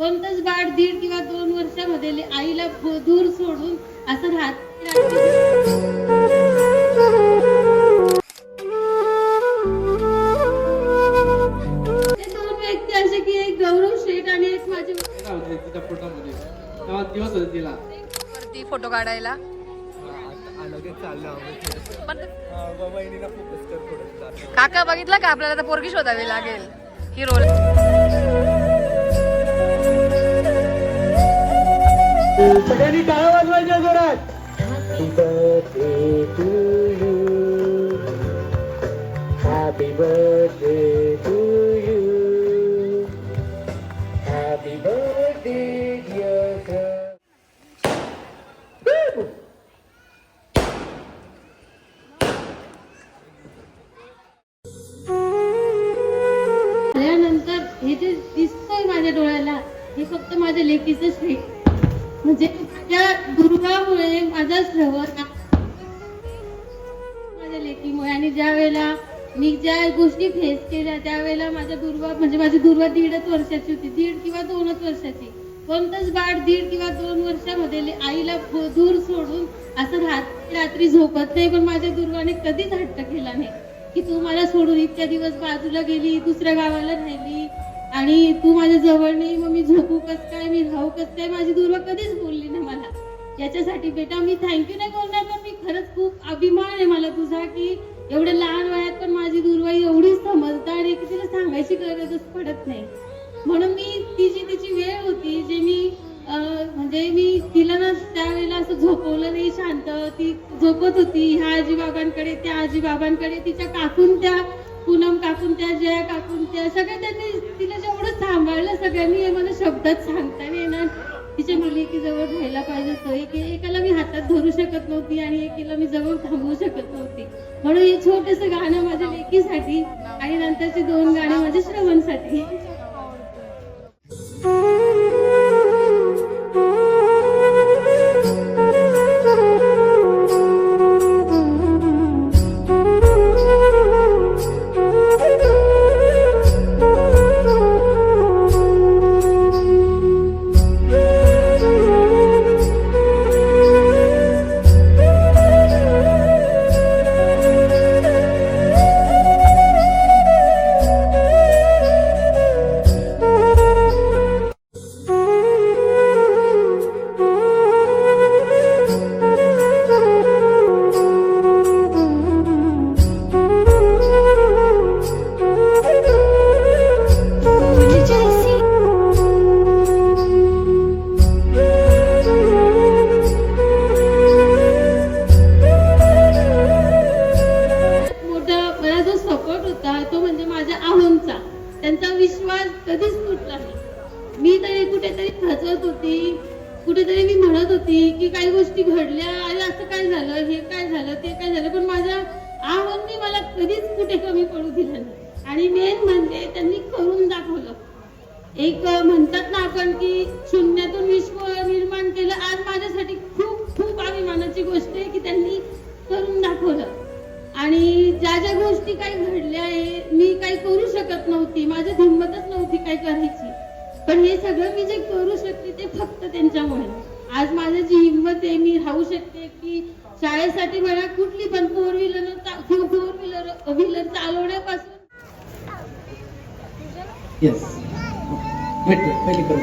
कोणतंच बाळ 1.5 किंवा 2 वर्षामध्ये आईला दूर सोडून असं राहत. ते दोन व्यक्ती असे की एक गौरव शेठ आणि एक माझे तिच्या पोटामध्ये तेव्हा दिवस होते तिला वरती फोटो काढायला. काका बघितला का आपल्याला तर पोरगी शोधावी लागेल ही रोल. सगळ्यांनी टाळ्या वाजवायच्या जोरात. Happy birthday to you. Happy birthday, dear girl. त्यानंतर हे जे दिसतंय माझ्या डोळ्याला हे फक्त माझ्या लेकीचं श्रेय. म्हणजे त्या दुर्गामुळे माझा श्रवण माझ्या लेकीमुळे. आणि ज्या वेळेला मी ज्या गोष्टी फेस केल्या त्यावेळेला माझ्या दुर्वा म्हणजे माझी दुर्वा 1.5 वर्षाची होती, 1.5 किंवा 2 वर्षाची. कोणतंच बाळ 1.5 किंवा 2 वर्षामध्ये आईला दूर सोडून असं रात्री झोपत नाही. पण माझ्या दुर्वाने कधीच हट्ट केला नाही की तू मला सोडून इतक्या दिवस बाजूला गेली, दुसऱ्या गावाला राहिली आणि तू माझ्या जवळ नाही, मग मी झोपू कस काय, मी राहू कस काय. माझी दुर्वा कधीच बोलली नाही मला. याच्यासाठी बेटा मी थँक्यू नाही बोलणार, पण मी खरंच खूप अभिमान आहे मला तुझा की एवढ्या लहान वयात पण माझी दुर्वा एवढी समजदार आहे की तिला सांगायची गरजच पडत नाही. म्हणून मी तिची वेळ होती जे मी म्हणजे मी तिला ना त्यावेळेला असं झोपवलं नाही शांत. ती झोपत होती ह्या आजीबाबांकडे त्या आजीबाबांकडे, तिच्या काकून त्या पूनम काकून त्या जया काकून त्या सगळ्या त्यांनी तिला जेवढं सांभाळलं सगळ्यांनी हे मला शब्दात सांगता नाही येणार. तिच्या मुली की जवळ राहायला पाहिजे होतं. एकाला मी हातात धरू शकत नव्हती आणि एकीला मी जवळ थांबवू शकत नव्हती. म्हणून हे छोटंसं गाणं माझ्या लेकीसाठी आणि नंतरची 2 गाणे माझ्या श्रवणसाठी. त्यांचा विश्वास कधीच तुटला नाही. मी तरी कुठेतरी खचत होती, कुठेतरी मी म्हणत होती की काही गोष्टी घडल्या, अरे असं काय झालं, हे काय झालं, ते काय झालं. पण माझ्या आव्हानांनी मला कधीच कुठे कमी पडू दिलं नाही. आणि मेन म्हणजे त्यांनी करून दाखवलं. एक म्हणतात ना आपण की शून्यातून विश्व निर्माण केलं. आज माझ्यासाठी खूप खूप अभिमानाची गोष्ट आहे की त्यांनी करून दाखवलं. आणि ज्या ज्या गोष्टी काही घडल्या आहे मी काही करू शकत नव्हती, माझी हिंमतच नव्हती काही करायची. पण हे सगळं मी जे करू शकते ते फक्त त्यांच्यामुळे. आज माझी जी हिंमत आहे मी राहू शकते की शाळेसाठी मला कुठली पण फोर व्हीलर चालवण्यापासून. येस पहिली करू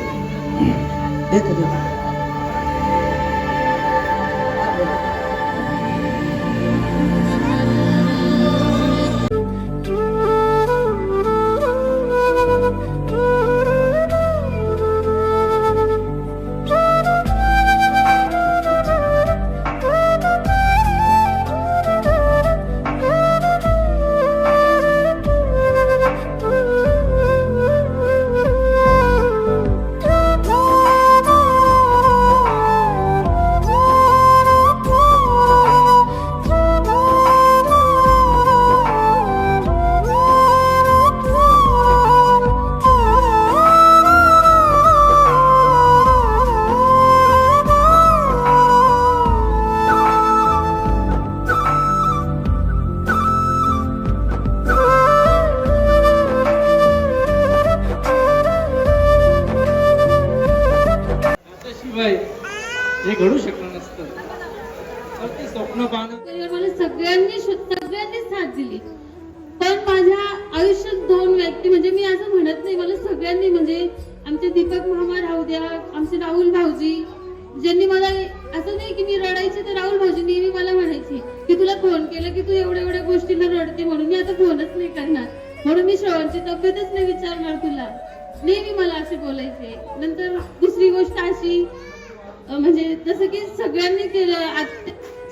असल्याशिवाय हे घडू शकणार नसतं. तर ते स्वप्न पाहणं मला सगळ्यांनी साथ दिली. पण माझ्या आयुष्यात 2 व्यक्ती, म्हणजे मी असं म्हणत नाही, मला सगळ्यांनी, म्हणजे आमचे दीपक मामा राहू द्या, आमचे राहुल भाऊजी, ज्यांनी मला, असं नाही की मी रडायचे तर राहुल भाऊजी नेहमी मला म्हणायची की तुला फोन केलं की तू एवढ्या गोष्टीला रडते, म्हणून मी आता फोनच नाही करणार, म्हणून मी श्रवणची तब्येतच नाही विचारणार तुला, नेहमी मला असे बोलायचे. नंतर दुसरी गोष्ट अशी, म्हणजे जसं की सगळ्यांनी केलं,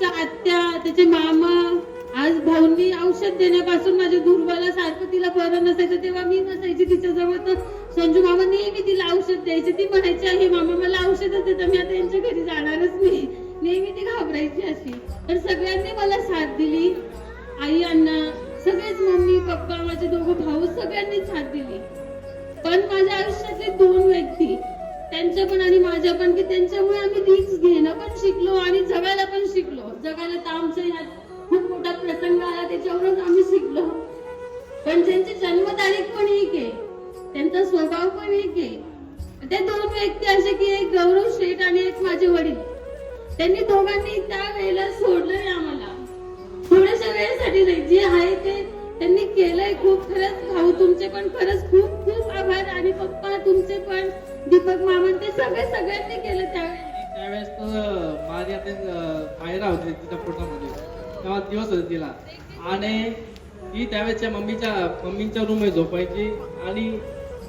आत्या, त्याचे मामा, आज भाऊंनी औषध देण्यापासून माझ्या दुर्वाला सारखं तिला बरं नसायचं तेव्हा मी नसायची तिच्याजवळ, तर संजू मामा नेहमी तिला औषध द्यायचे. ती म्हणायची आहे मामा मला औषधच देतं, मी आता यांच्या घरी जाणारच नाही, नेहमी ती घाबरायची अशी. तर सगळ्यांनी मला साथ दिली, आई अण्णा सगळेच, मम्मी पप्पा, माझे 2 भाऊ, सगळ्यांनी साथ दिली. पण माझ्या आयुष्यातले 2 व्यक्ती, त्यांच्या पण आणि माझ्या पण, की त्यांच्यामुळे आम्ही रिस्क घेणं पण शिकलो आणि जगायला पण शिकलो. जगायला तर आमच्या यात खूप मोठा प्रसंग आला, त्याच्यावरच आम्ही शिकलो. पण ज्यांची जन्मतारीख पण एक आहे, त्यांचा स्वभाव पण एक आहे. ते 2 व्यक्ती असे की एक गौरव शेठ आणि एक माझे वडील, त्यांनी दोघांनी त्या वेळेला सोडलंय आम्हाला, थोड्याशा वेळेसाठी नाही, जे आहे ते त्यांनी केलंय. खूप खरंच भाऊ तुमचे पण खरंच खूप खूप आभार, आणि पप्पा तुमचे पण, दीपक मामा, ते सगळ्यांनी केलं त्यावेळेस तर माझी आता पायरा होते तिच्या पोटामध्ये, तेव्हा दिवस होते तिला, आणि ती त्यावेळेसच्या मम्मीच्या रूम मध्ये झोपायची आणि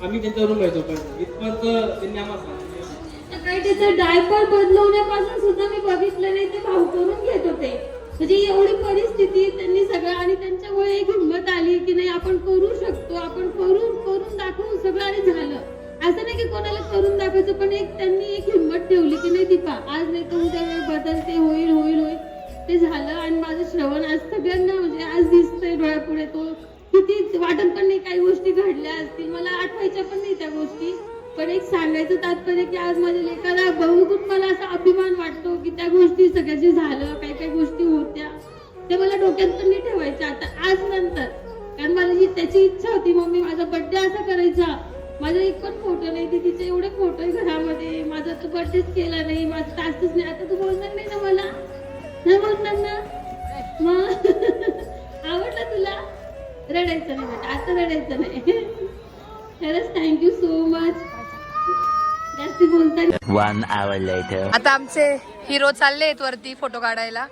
आम्ही त्यांच्या रूम मध्ये झोपायचो. इथपर्यंत त्यांनी आम्हाला सांगितलं. काही त्याचं डायपर बदलवण्यापासून सुद्धा मी बघितलं नाही, ते भाऊ करून घेत होते. म्हणजे एवढी परिस्थिती त्यांनी सगळं, आणि त्यांच्यामुळे एक हिंमत आली की नाही आपण करू शकतो, आपण करून दाखवू सगळं, आणि झालं. असं नाही की कोणाला करून दाखवायचं, पण त्यांनी एक हिंमत ठेवली की नाही दीपा, आज नाही तर उद्या वेळ बदलते, होईल, ते झालं. आणि माझं श्रवण आज सगळ्यांना, म्हणजे आज दिसतंय डोळ्यापुढे, तो किती वाटत पण नाही काही गोष्टी घडल्या असतील, मला आठवायच्या पण नाही त्या गोष्टी, पण एक सांगायचं तात्पर्य की आज माझ्या लेकाला बघून मला असा अभिमान वाटतो की त्या गोष्टी सगळ्या जे झालं, काही गोष्टी होत्या ते मला डोक्यात पण नाही ठेवायच्या आता आज नंतर. कारण मला त्याची इच्छा होती, मम्मी माझा बर्थडे असा करायचा, माझा एक पण फोटो नाही, तिचे एवढे फोटो आहे घरामध्ये, माझा तो बर्थडेच केला नाही, माझा तासच नाही. आता तू बोलणार नाही ना मला, नाही बोलणार ना, मग आवडलं तुला, रडायचं नाही बेटा, आता रडायचं नाही. खरंच थँक्यू सो मच. जास्ती बोलता 1 hour later. आता आमचे हिरो चाललेत वरती फोटो काढायला,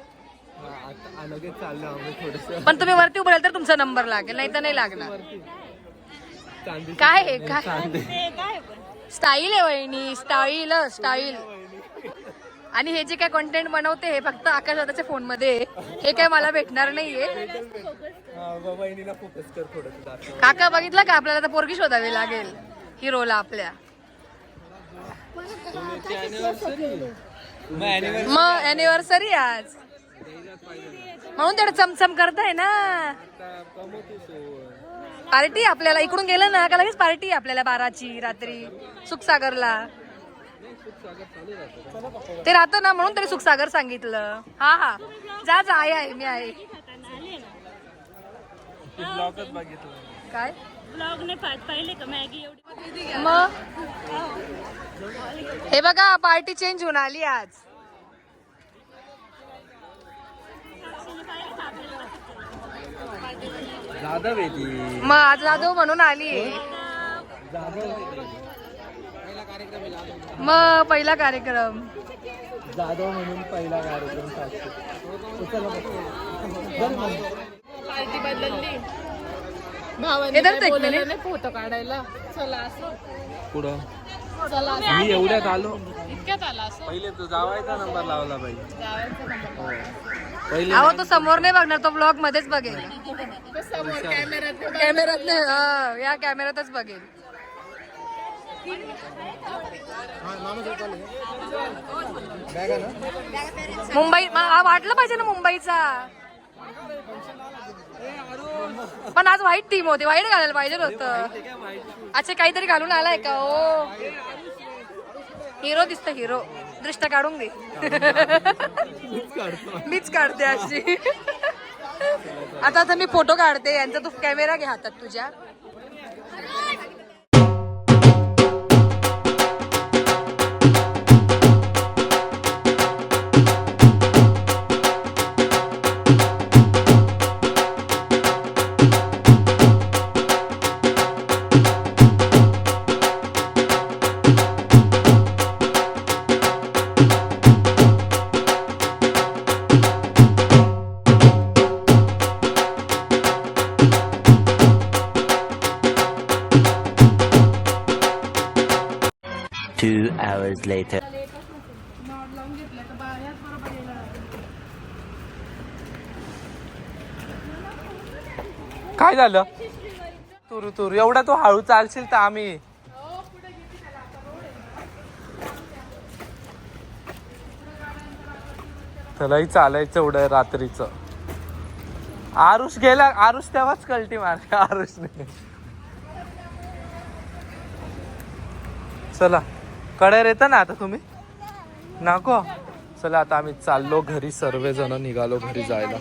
पण तुम्ही वरती उभं राहिल तर तुमचा नंबर लागेल, नाही तर नाही लागणार. काय आहे, काय स्टाईल आहे वहिनी, स्टाईल. आणि हे जे काय कंटेंट बनवते हे फक्त आकाश दादाच्या फोन मध्ये, हे काय मला भेटणार नाहीये. काका बघितलं का, आपल्याला तर पोरगी शोधावी लागेल हिरोला आपल्या. मग अॅनिव्हर्सरी आज, म्हणून तेवढं चमचम करताय ना. पार्टी आपल्याला इकडून गेलं ना का लगेच पार्टी आपल्याला 12ची रात्री सुखसागरला. ते राहतं ना म्हणून तरी सुखसागर सांगितलं. हा जा आहे मी आहे. काय मग हे बघा पार्टी चेंज होऊन आली आज. मग आज जाधव म्हणून आली. मग पहिला कार्यक्रम जाधव म्हणून पहिला कार्यक्रम. पार्टी बदलली, भावाने फोटो काढायला चला असं पुढं चला मी एवढ्यात आलो, इतक्यात आला असं पहिले तो जावायचा नंबर लावला पाहिजे. जावायचा नंबर. पहिले अहो तो समोर नाही बघणार, तो ब्लॉग मध्येच बघेल. तो समोर कॅमेऱ्यात नाही, या कॅमेऱ्यातच बघेल. मुंबई वाटलं पाहिजे ना मुंबईचा. पण आज व्हाईट थीम होती, व्हाईट घालायला पाहिजे होतं. अच्छा काहीतरी घालून आलाय का? ओ हिरो दिसतो, हिरो. दृष्ट काढून दे. मीच काढते अशी. आता मी फोटो काढते यांचा, तू कॅमेरा घे हातात तुझ्या. 2 hours later. काय झालं तुरु तुरु एवढा तू हळू चालशील तर आम्ही त्यालाही चालायचं एवढं रात्रीचं. आरुष गेला, आरुष तेव्हाच कल्टी मारली आरुषने. चला कडेर येतं ना आता तुम्ही नको. चला आता आम्ही चाललो घरी, सर्वजण निघालो घरी जायला.